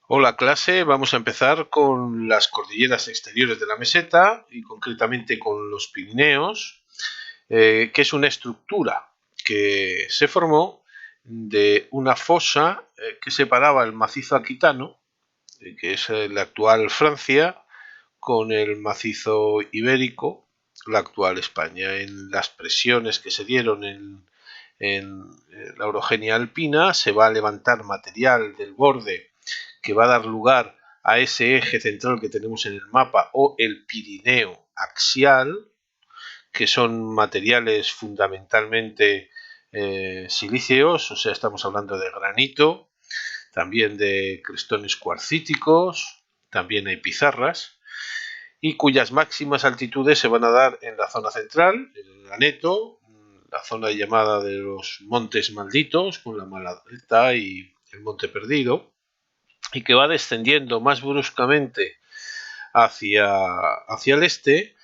Hola clase, vamos a empezar con las cordilleras exteriores de la meseta y concretamente con los Pirineos, que es una estructura que se formó de una fosa que separaba el macizo aquitano, que es la actual Francia, con el macizo ibérico, la actual España. En las presiones que se dieron en la orogenia alpina se va a levantar material del borde que va a dar lugar a ese eje central que tenemos en el mapa o el Pirineo axial, que son materiales fundamentalmente silíceos, o sea, estamos hablando de granito, también de crestones cuarcíticos, también hay pizarras, y cuyas máximas altitudes se van a dar en la zona central, en el Aneto, la zona llamada de los Montes Malditos, con la Maladeta y el Monte Perdido, y que va descendiendo más bruscamente hacia el este,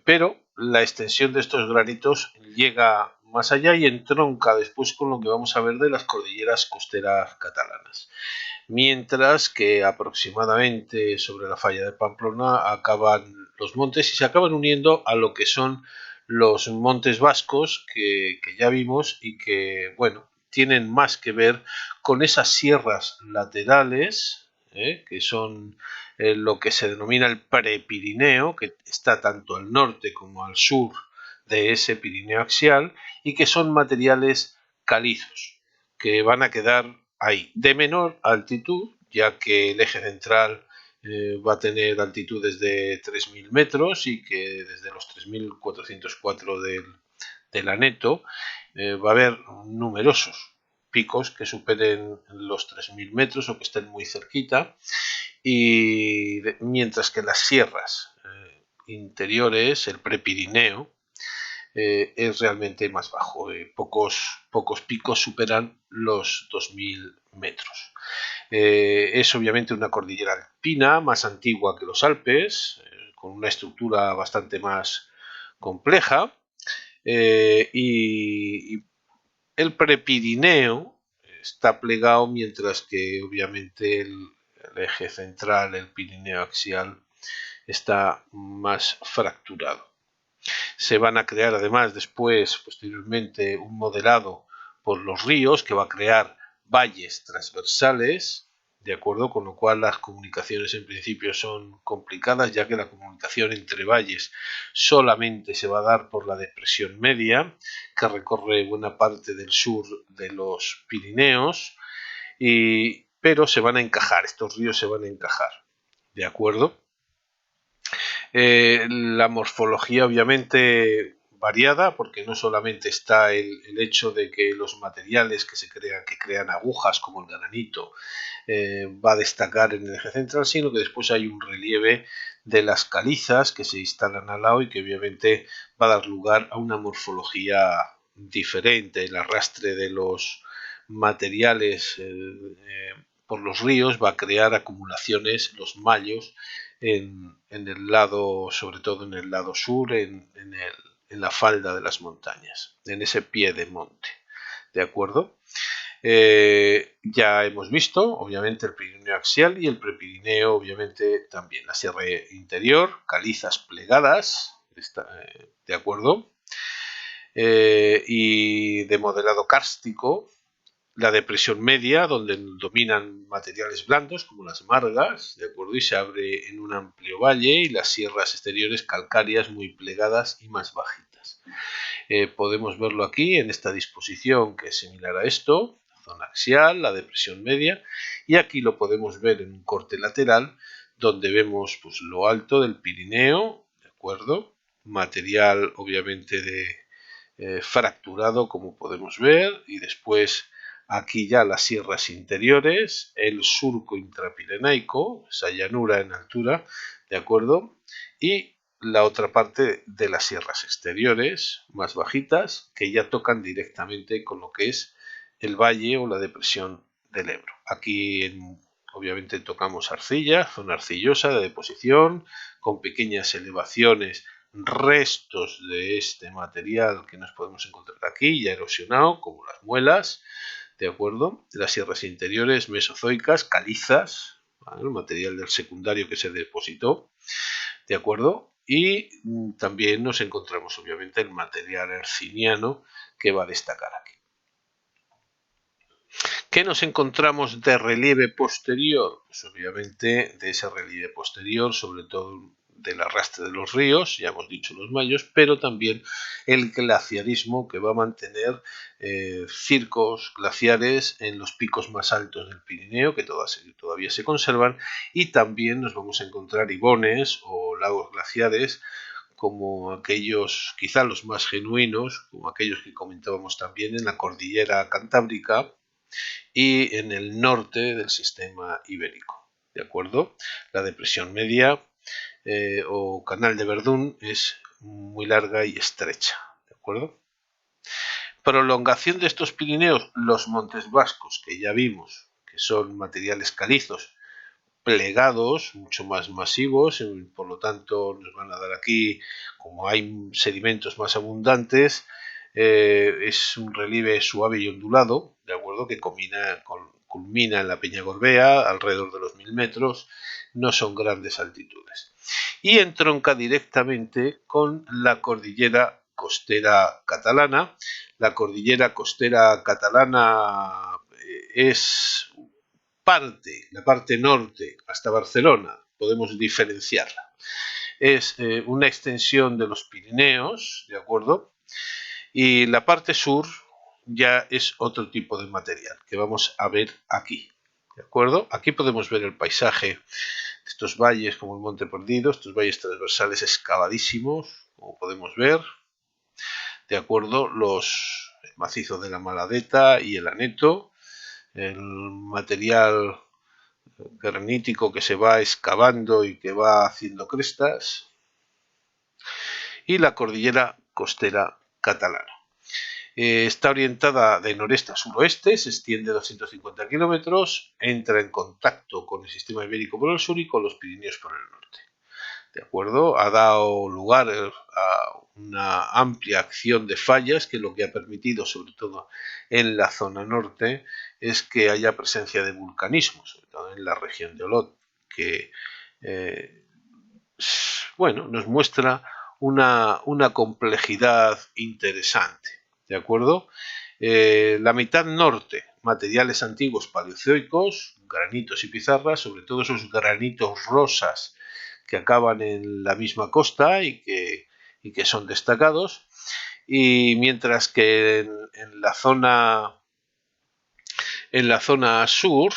pero la extensión de estos granitos llega más allá y entronca después con lo que vamos a ver de las cordilleras costeras catalanas. Mientras que aproximadamente sobre la falla de Pamplona acaban los montes y se acaban uniendo a lo que son los montes vascos que ya vimos y que, bueno, tienen más que ver con esas sierras laterales, que son lo que se denomina el prepirineo, que está tanto al norte como al sur de ese Pirineo axial, y que son materiales calizos, que van a quedar ahí, de menor altitud, ya que el eje central va a tener altitudes de 3.000 metros y que desde los 3.404 del Aneto va a haber numerosos picos que superen los 3.000 metros o que estén muy cerquita, y mientras que las sierras interiores, el prepirineo, es realmente más bajo. Pocos picos superan los 2.000 metros. Es obviamente una cordillera alpina más antigua que los Alpes, con una estructura bastante más compleja, y el prepirineo está plegado, mientras que obviamente el eje central, el Pirineo axial, está más fracturado. Se van a crear además después, posteriormente, un modelado por los ríos que va a crear valles transversales, de acuerdo, con lo cual las comunicaciones en principio son complicadas, ya que la comunicación entre valles solamente se va a dar por la depresión media, que recorre buena parte del sur de los Pirineos, pero se van a encajar, estos ríos se van a encajar, de acuerdo. La morfología obviamente variada, porque no solamente está el hecho de que los materiales que crean agujas como el granito, va a destacar en el eje central, sino que después hay un relieve de las calizas que se instalan al lado y que obviamente va a dar lugar a una morfología diferente. El arrastre de los materiales por los ríos va a crear acumulaciones, los mallos, en el lado, sobre todo en el lado sur, en la falda de las montañas, en ese pie de monte, ¿de acuerdo? Ya hemos visto, obviamente, el Pirineo axial y el prepirineo, obviamente, también. La sierra interior, calizas plegadas, ¿de acuerdo? Y de modelado kárstico, la depresión media, donde dominan materiales blandos como las margas, ¿de acuerdo? Y se abre en un amplio valle, y las sierras exteriores calcáreas muy plegadas y más bajitas. Podemos verlo aquí en esta disposición, que es similar a esto, la zona axial, la depresión media, y aquí lo podemos ver en un corte lateral, donde vemos pues, lo alto del Pirineo, ¿de acuerdo? Material obviamente fracturado, como podemos ver, y después aquí ya las sierras interiores, el surco intrapirenaico, esa llanura en altura, ¿de acuerdo? Y la otra parte de las sierras exteriores, más bajitas, que ya tocan directamente con lo que es el valle o la depresión del Ebro. Aquí obviamente tocamos arcilla, zona arcillosa de deposición, con pequeñas elevaciones, restos de este material que nos podemos encontrar aquí, ya erosionado, como las muelas, ¿de acuerdo? Las sierras interiores mesozoicas, calizas, ¿vale? El material del secundario que se depositó, ¿de acuerdo? Y también nos encontramos obviamente el material herciniano que va a destacar aquí. ¿Qué nos encontramos de relieve posterior? Pues obviamente de ese relieve posterior, sobre todo del arrastre de los ríos, ya hemos dicho los mayos, pero también el glaciarismo que va a mantener circos glaciares en los picos más altos del Pirineo, que todavía se conservan, y también nos vamos a encontrar ibones o lagos glaciares, como aquellos, quizá los más genuinos, como aquellos que comentábamos también en la cordillera cantábrica y en el norte del sistema ibérico. ¿De acuerdo? La depresión media o canal de Verdún es muy larga y estrecha. ¿De acuerdo? Prolongación de estos Pirineos, los montes vascos, que ya vimos que son materiales calizos plegados, mucho más masivos, por lo tanto nos van a dar aquí, como hay sedimentos más abundantes, es un relieve suave y ondulado, ¿de acuerdo? Que culmina en la Peña Gorbea, alrededor de los 1000 metros, no son grandes altitudes. Y entronca directamente con la cordillera costera catalana. La cordillera costera catalana es la parte norte hasta Barcelona, podemos diferenciarla. Es una extensión de los Pirineos, ¿de acuerdo? Y la parte sur ya es otro tipo de material que vamos a ver aquí, ¿de acuerdo? Aquí podemos ver el paisaje de estos valles como el Monte Perdido, estos valles transversales excavadísimos, como podemos ver, ¿de acuerdo? El macizo de la Maladeta y el Aneto, el material granítico que se va excavando y que va haciendo crestas, y la cordillera costera catalana. Está orientada de noreste a suroeste, se extiende 250 kilómetros, entra en contacto con el sistema ibérico por el sur y con los Pirineos por el norte. ¿De acuerdo? Ha dado lugar a una amplia acción de fallas que lo que ha permitido, sobre todo en la zona norte, es que haya presencia de vulcanismo, sobre todo en la región de Olot, que bueno, nos muestra una complejidad interesante. ¿De acuerdo? La mitad norte, materiales antiguos paleozoicos, granitos y pizarras, sobre todo esos granitos rosas que acaban en la misma costa y que son destacados. Y mientras que en la zona sur,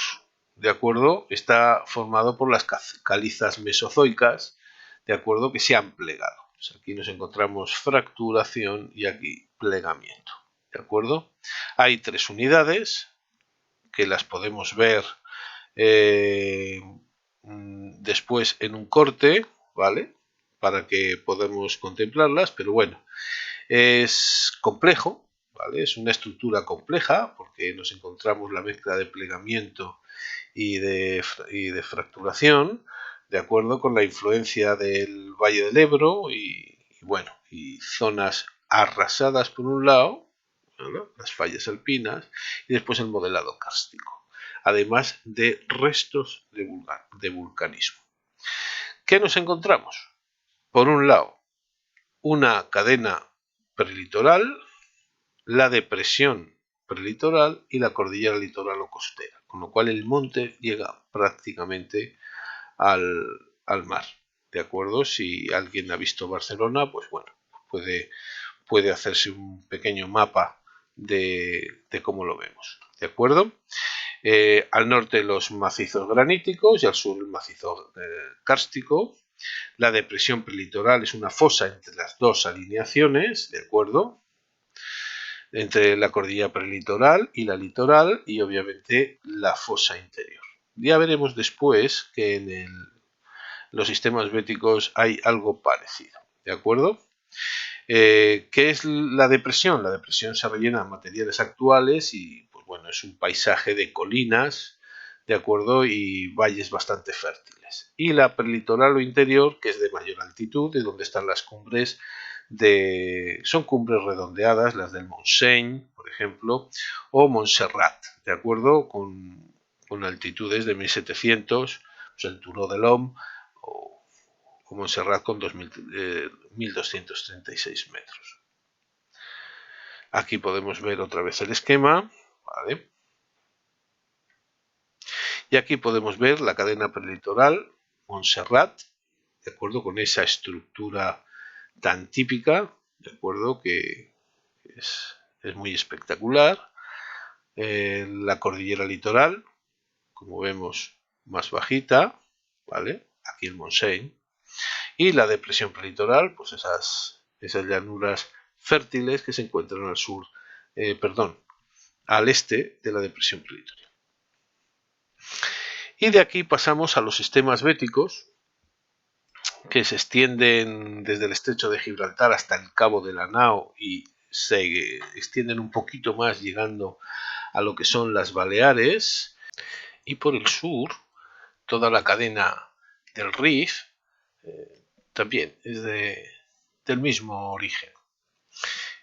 ¿de acuerdo? Está formado por las calizas mesozoicas, ¿de acuerdo? Que se han plegado. Pues aquí nos encontramos fracturación y aquí plegamiento, ¿de acuerdo? Hay 3 unidades que las podemos ver después en un corte, ¿vale? Para que podamos contemplarlas, pero bueno, es complejo, ¿vale? Es una estructura compleja porque nos encontramos la mezcla de plegamiento y de fracturación, de acuerdo con la influencia del Valle del Ebro bueno, y zonas arrasadas por un lado, ¿no? Las fallas alpinas, y después el modelado kárstico, además de restos de vulcanismo. ¿Qué nos encontramos? Por un lado, una cadena prelitoral, la depresión prelitoral y la cordillera litoral o costera, con lo cual el monte llega prácticamente al mar. ¿De acuerdo? Si alguien ha visto Barcelona, pues bueno, puede hacerse un pequeño mapa de cómo lo vemos. ¿De acuerdo? Al norte los macizos graníticos y al sur el macizo kárstico. La depresión prelitoral es una fosa entre las dos alineaciones, ¿de acuerdo? Entre la cordillera prelitoral y la litoral y obviamente la fosa interior. Ya veremos después que en los sistemas béticos hay algo parecido, ¿de acuerdo? ¿Qué es la depresión? La depresión se rellena de materiales actuales y, pues bueno, es un paisaje de colinas, ¿de acuerdo? Y valles bastante fértiles. Y la prelitoral o interior, que es de mayor altitud, de donde están las cumbres son cumbres redondeadas, las del Montseny, por ejemplo, o Montserrat, ¿de acuerdo? Con altitudes de 1700, pues el Turó de l'Homme o Montserrat con 1236 metros. Aquí podemos ver otra vez el esquema, ¿vale? Y aquí podemos ver la cadena prelitoral, Montserrat, de acuerdo con esa estructura tan típica, de acuerdo, que es muy espectacular. La cordillera litoral, como vemos, más bajita, ¿vale? Aquí el Montseny. Y la depresión prelitoral, pues esas llanuras fértiles que se encuentran al sur, al este de la depresión prelitoral. Y de aquí pasamos a los sistemas béticos, que se extienden desde el estrecho de Gibraltar hasta el cabo de la Nao y se extienden un poquito más llegando a lo que son las Baleares, y por el sur toda la cadena del Rif también es del mismo origen.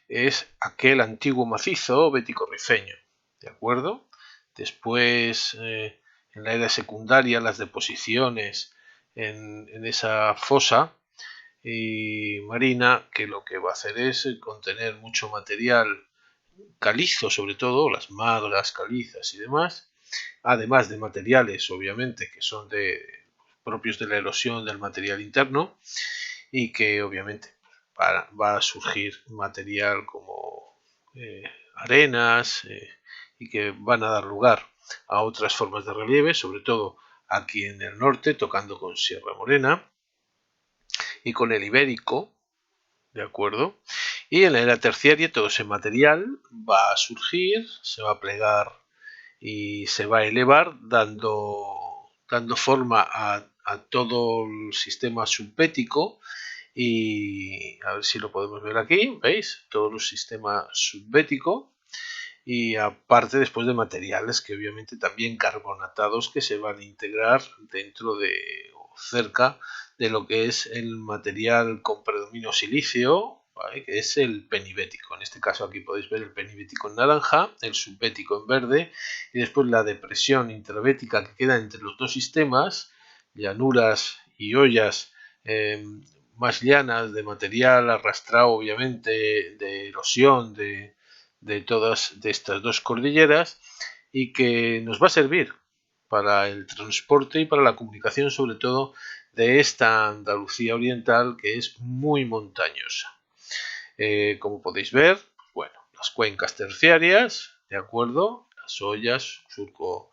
Es aquel antiguo macizo bético-rifeño, ¿de acuerdo? Después, en la era secundaria, las deposiciones en esa fosa marina, que lo que va a hacer es contener mucho material calizo, sobre todo las madras, calizas y demás, además de materiales, obviamente, que son propios de la erosión del material interno, y que obviamente va a surgir material como arenas, y que van a dar lugar a otras formas de relieve, sobre todo aquí en el norte, tocando con Sierra Morena y con el Ibérico, ¿de acuerdo? Y en la era terciaria todo ese material va a surgir, se va a plegar y se va a elevar, dando forma a todo el sistema subbético. Y a ver si lo podemos ver aquí, ¿veis? Todo el sistema subbético, y aparte después de materiales que obviamente también carbonatados, que se van a integrar dentro de o cerca de lo que es el material con predominio silicio, ¿vale? Que es el penibético. En este caso aquí podéis ver el penibético en naranja, el subbético en verde, y después la depresión intrabética que queda entre los dos sistemas, llanuras y hoyas más llanas de material arrastrado obviamente de erosión de todas estas dos cordilleras, y que nos va a servir para el transporte y para la comunicación, sobre todo de esta Andalucía oriental, que es muy montañosa. Como podéis ver, bueno, las cuencas terciarias, ¿de acuerdo? Las hoyas, surco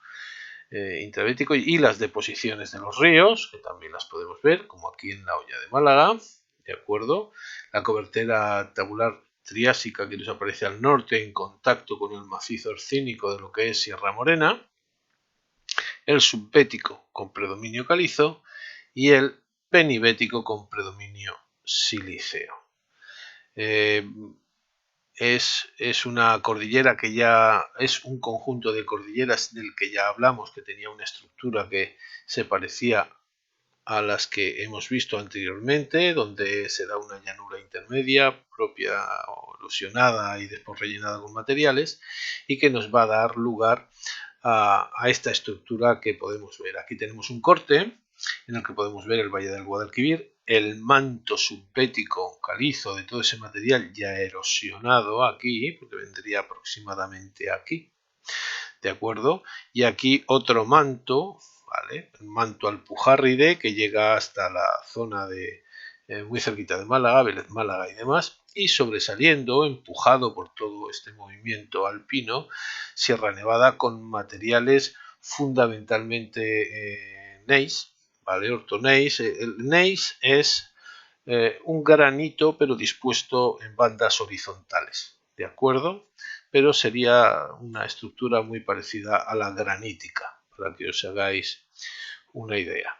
intrabético, y las deposiciones de los ríos, que también las podemos ver, como aquí en la hoya de Málaga, ¿de acuerdo? La cobertera tabular triásica que nos aparece al norte en contacto con el macizo hercínico de lo que es Sierra Morena, el subbético con predominio calizo y el penibético con predominio silíceo. Es una cordillera que ya es un conjunto de cordilleras del que ya hablamos, que tenía una estructura que se parecía a las que hemos visto anteriormente, donde se da una llanura intermedia propia o erosionada y después rellenada con materiales, y que nos va a dar lugar a esta estructura que podemos ver. Aquí tenemos un corte en el que podemos ver el Valle del Guadalquivir, el manto subbético calizo de todo ese material ya erosionado aquí, porque vendría aproximadamente aquí, ¿de acuerdo? Y aquí otro manto, ¿vale? El manto alpujarride, que llega hasta la zona de muy cerquita de Málaga, Vélez Málaga y demás, y sobresaliendo, empujado por todo este movimiento alpino, Sierra Nevada, con materiales fundamentalmente gneiss, ¿vale? Ortogneiss. El gneiss es un granito pero dispuesto en bandas horizontales, ¿de acuerdo? Pero sería una estructura muy parecida a la granítica, para que os hagáis una idea.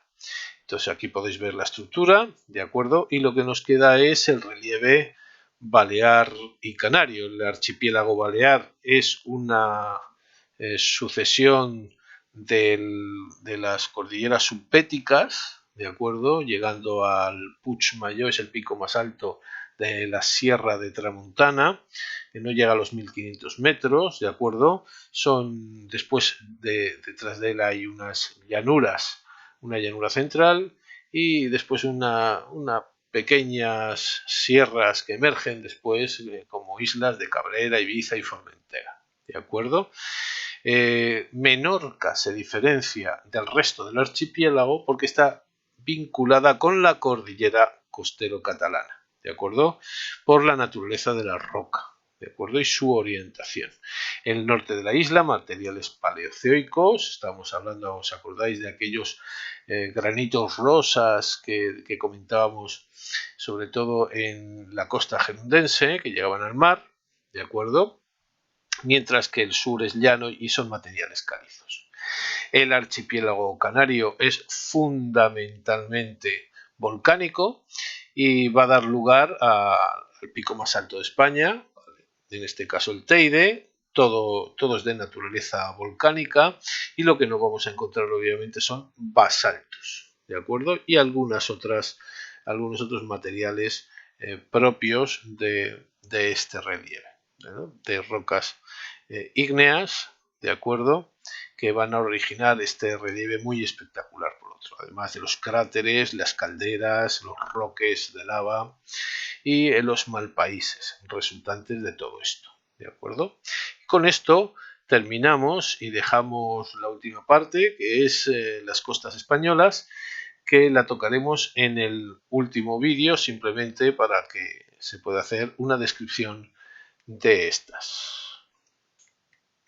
Entonces aquí podéis ver la estructura, ¿de acuerdo? Y lo que nos queda es el relieve balear y canario. El archipiélago balear es una sucesión de las cordilleras subbéticas, ¿de acuerdo? Llegando al Puig Major, es el pico más alto de la Sierra de Tramuntana, que no llega a los 1500 metros, ¿de acuerdo? Después detrás de él hay unas llanuras, una llanura central y después una pequeñas sierras que emergen después como islas de Cabrera, Ibiza y Formentera, ¿de acuerdo? Menorca se diferencia del resto del archipiélago porque está vinculada con la cordillera costero-catalana, ¿de acuerdo? Por la naturaleza de la roca, ¿de acuerdo? Y su orientación. El norte de la isla, materiales paleozoicos, estamos hablando, ¿os acordáis de aquellos granitos rosas que comentábamos, sobre todo en la costa gerundense, que llegaban al mar, ¿de acuerdo? Mientras que el sur es llano y son materiales calizos. El archipiélago canario es fundamentalmente volcánico y va a dar lugar al pico más alto de España, en este caso el Teide. Todo es de naturaleza volcánica y lo que no vamos a encontrar obviamente son basaltos, ¿de acuerdo? Y algunos otros materiales propios de este relieve, ¿no? De rocas ígneas, ¿de acuerdo? Que van a originar este relieve muy espectacular por otro, además de los cráteres, las calderas, los roques de lava y los malpaíses resultantes de todo esto, ¿de acuerdo? Con esto terminamos y dejamos la última parte, que es las costas españolas, que la tocaremos en el último vídeo, simplemente para que se pueda hacer una descripción de estas.